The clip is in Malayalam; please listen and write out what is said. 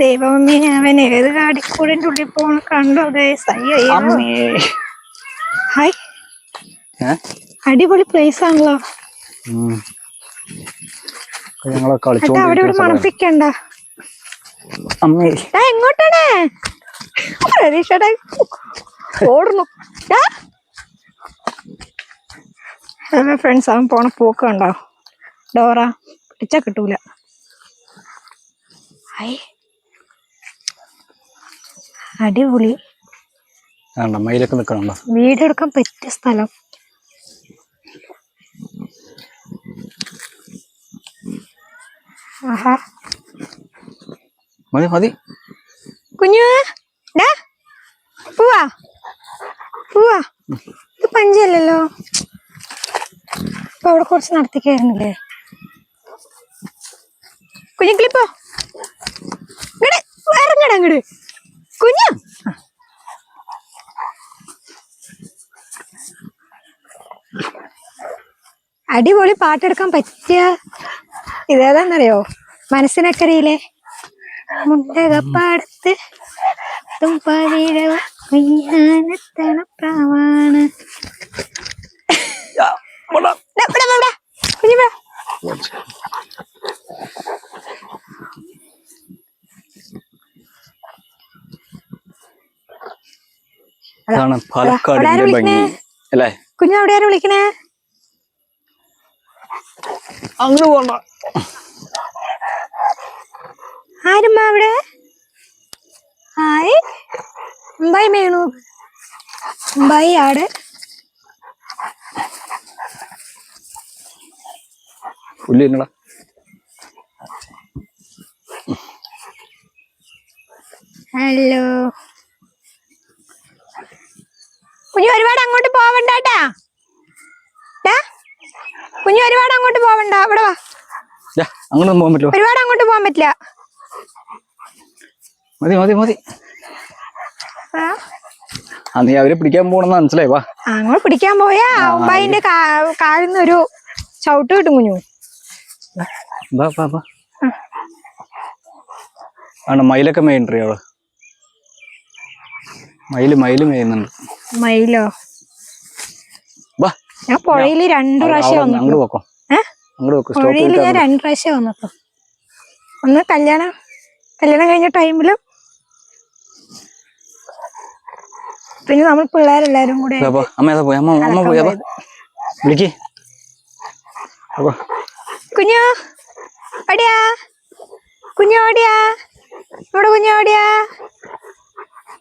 ദൈവമേ, അവൻ ഏത് കാടിക്കൂടിന്റെ ഉള്ളിൽ പോണ കണ്ടോ ഗൈസ്? ഹായ്, അടിപൊളി പ്ലേസ് ആണല്ലോ. അവിടെ ഇവിടെ മണപ്പിക്കണ്ട. എങ്ങോട്ടാണ് പ്രതീക്ഷയുടെ ഓടുന്നു? ഹലോ ഫ്രണ്ട്സ്, അവൻ പോണ പോക്ക് കണ്ടോ? ഡോറ പിടിച്ചാ കിട്ടൂല. അടിപൊളി വീടെടുക്കാൻ പറ്റിയ സ്ഥലം. ആഹാ, മതി മതി കുഞ്ഞു പോവാ പോവാ. ഇത് പഞ്ചല്ലല്ലോ. അപ്പൊ അവിടെ കുറച്ച് നടത്തിക്കായിരുന്നില്ലേ കുഞ്ഞിക്കിളിപ്പോ? ഇറങ്ങട അങ്ങട് കുഞ്ഞു. അടിപൊളി പാട്ടെടുക്കാൻ പറ്റിയ ഇതേതാന്നറിയോ? മനസ്സിനക്കരയിലെ മുണ്ടകപ്പാടത്ത് പ്രാവാണ്. കുഞ്ഞു അവിടെ ആരും വിളിക്കണേ? അങ്ങ് പോണ്ട. ആരുമ്മ അവിടെ? ഹായ്, അമ്പായി മേണു. അമ്പായി ആട്. ഹലോ കുഞ്ഞു, ഒരുപാട് അങ്ങോട്ട് പോവണ്ടാട്ടാ. കുഞ്ഞു, ഒരുപാട് അങ്ങോട്ട് പോവണ്ട. അവിടെ വാ. അങ്ങോട്ടൊന്നും പോകാൻ പറ്റില്ല. ഒരുപാട് അങ്ങോട്ട് പോകാൻ പറ്റില്ല. മതി മതി മതി. നീ അവരെ പിടിക്കാൻ പോണെന്ന് മനസ്സിലായി. വാ, അങ്ങോട്ട് പിടിക്കാൻ പോയാ അമ്പായിന്റെ കാലിന്ന് ഒരു ചവിട്ട് കിട്ടും കുഞ്ഞു. ആണ് മയിലൊക്കെ മേയുണ്ട്. അവള് മയില് മേയുന്നുണ്ട്. മയിലോ? ഞാൻ പുഴയില് 2 പ്രാവശ്യം വന്നു. പുഴയില് ഞാൻ 2 പ്രാവശ്യം വന്നപ്പോ. ഒന്ന് കല്യാണം കഴിഞ്ഞ ടൈമിലും, പിന്നെ നമ്മൾ പിള്ളേരെല്ലാരും കൂടെ. കുഞ്ഞു ഓടിയാ, കുഞ്ഞു ഓടിയാ, ഇവിടെ കുഞ്ഞു ഓടിയാ.